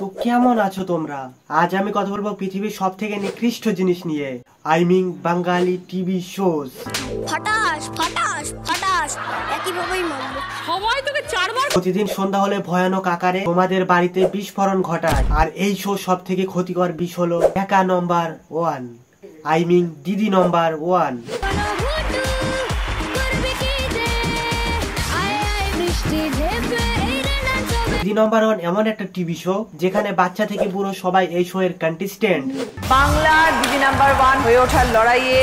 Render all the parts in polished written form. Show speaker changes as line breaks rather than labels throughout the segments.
তো কেমন আছো তোমরা? আজ আমি কথা বলবো পৃথিবীর সব থেকে নিকৃষ্ট জিনিস নিয়ে, I mean Bangali TV shows.
ফাটাস ফাটাস ফাটাস একইভাবেই মারলো
সবাই তোকে চারবার।
প্রতিদিন সন্ধ্যা হলে ভয়ানক আকারে তোমাদের বাড়িতে বিস্ফোরণ ঘটায়। আর এই শো সব থেকে ক্ষতিকর বিষ হলো একা নম্বর 1, আই মিন দিদি নম্বর 1। দিদি নম্বর 1 এমন একটা টিভি শো যেখানে বাচ্চা থেকে বুড়ো সবাই এই শো এর কন্টেস্টেন্ট।
বাংলার দিদি নাম্বার 1 হয়ে ওঠার লড়াইয়ে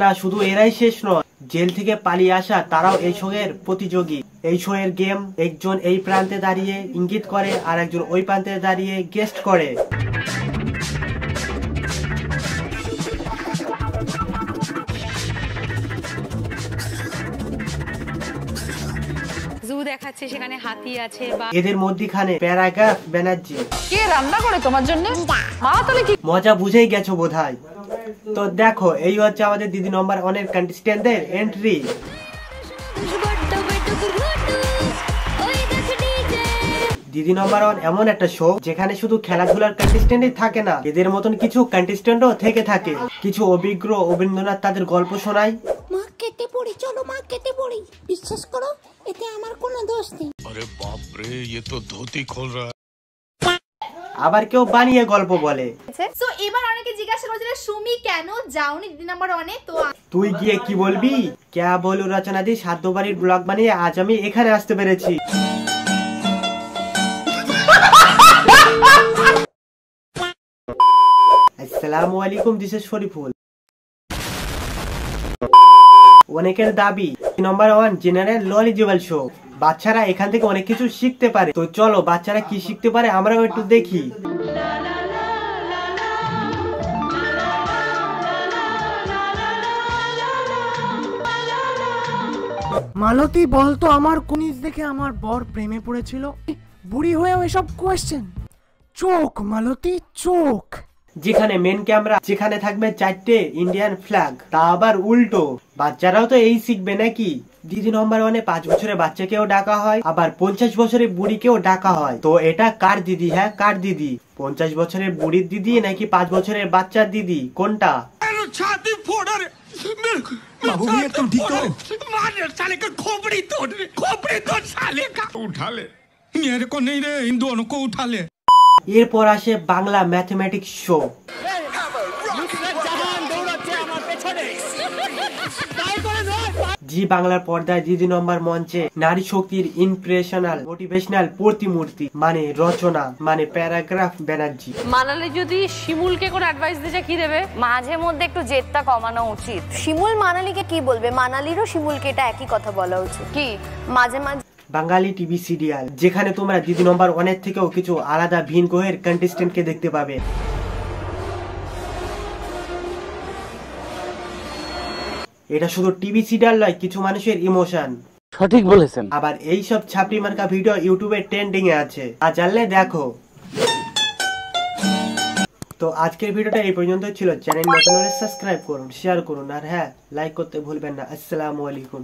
না শুধু এরাই শেষ নয়, জেল থেকে পালিয়ে আসা তারাও এই শো এর প্রতিযোগী। এই শো এর গেম একজন এই প্রান্তে দাঁড়িয়ে ইঙ্গিত করে আর একজন ওই প্রান্তে দাঁড়িয়ে গেস্ট করে।
জু দেখাচ্ছে, সেখানে হাতি আছে বা
এদের মধ্যখানে প্যারাগ্রাফ ব্যানার্জি।
কে রান্না করে তোমার জন্য? মা তাহলে কি
মজা বুঝেই গেছো বোধহয়। তো দেখো, এই হচ্ছে আমাদের দিদি নম্বর 1 এর কন্টেস্টেন্টদের এন্ট্রি। দিদি নম্বর 1 এমন একটা শো যেখানে শুধু খেলাধুলার কন্টেস্টেন্টই থাকে না, এদের মতন কিছু কন্টেস্টেন্টও থেকে থাকে। কিছু অভিজ্ঞ রবীন্দ্রনাথ তাদের গল্প শোনায়।
মা কেটে পড়ি, চলো মা কেটে পড়ি। বিশ্বাস করো, এতে আমার কোনো দোষ নেই।
अरे बाप रे, ये तो धोती खोल रहा है।
আবার কেউ বানিয়ে গল্প বলে।
সো এবার অনেকে জিজ্ঞাসা করছিল সুমি কেন যাওনি দিদি নাম্বার 1-এ? তো
তুই গিয়ে কি বলবি? ক্যা বলু রচনা দি, সাধ্য বাড়ির ব্লগ বানিয়ে আজ আমি এখানে আসতে পেরেছি। আসসালামু আলাইকুম, দিস ইজ শরীফুল। অনেকের দাবি নম্বর 1 জেনারেল নলেজেবল শো, বাচ্চারা এখান থেকে অনেক কিছু শিখতে পারে। তো চলো বাচ্চারা কি শিখতে পারে আমরাও একটু দেখি।
মালতী, বলতো আমার কুনিস দেখে আমার বর প্রেমে পড়েছিল? বুড়ি হয়েও এসব কোয়েশ্চেন? চোখ মালতী, চোখ।
যেখানে মেন ক্যামেরা, যেখানে থাকবে 4টে ইন্ডিয়ান ফ্ল্যাগ, তা আবার উল্টো। বাচ্চারাও তো এই শিখবে নাকি? দিদি নম্বর 1-এ 5 বছরের বাচ্চাকেও ডাকা হয়, আবার 50 বছরের বুড়িকেও ডাকা হয়। তো এটা কার দিদি? হ্যাঁ, কার দিদি? 50 বছরের বুড়ির দিদি নাকি 5 বছরের বাচ্চার দিদি? কোনটা?
छाती फोड़ रे बाबू भैया, तुम ठीक हो? मार साले का खोपड़ी तोड़ साले का। उठा ले मेरे को नहीं रे, इन दोनों को उठा ले।
এরপর আসে বাংলা ম্যাথমেটিক্স শো। জি বাংলার পর্দায় দিদি নম্বর মঞ্চে নারী শক্তির ইনস্পিরেশনাল মোটিভেশনাল প্রতিমূর্তি মানে রচনা মানে প্যারাগ্রাফ ব্যানার্জি।
মানালি যদি শিমুলকে কোন অ্যাডভাইস দিতে কি দেবে?
মাঝে মধ্যে একটু জেদটা কমানো উচিত। শিমুল মানালিকে কি বলবে? মানালিরও শিমুলকে এটা একই কথা বলা উচিত। কি মাঝে মাঝে
বাঙালি টিভি সিরিয়াল যেখানে তোমরা দিদি নম্বর 1-এর থেকেও কিছু আলাদা ভিন কোহের কন্টেস্টেন্টকে দেখতে পাবে। এটা শুধু টিভি সিরিয়াল নয়, কিছু মানুষের ইমোশন।
সঠিক বলেছেন।
আবার এই সব ছাপড়ি মার্কা ভিডিও ইউটিউবে ট্রেন্ডিং এ আছে, আর জানলে দেখো। তো আজকের ভিডিওটা এই পর্যন্ত ছিল। চ্যানেল নতুন হলে সাবস্ক্রাইব করুন, শেয়ার করুন, আর হ্যাঁ, লাইক করতে ভুলবেন না। আসসালামু আলাইকুম।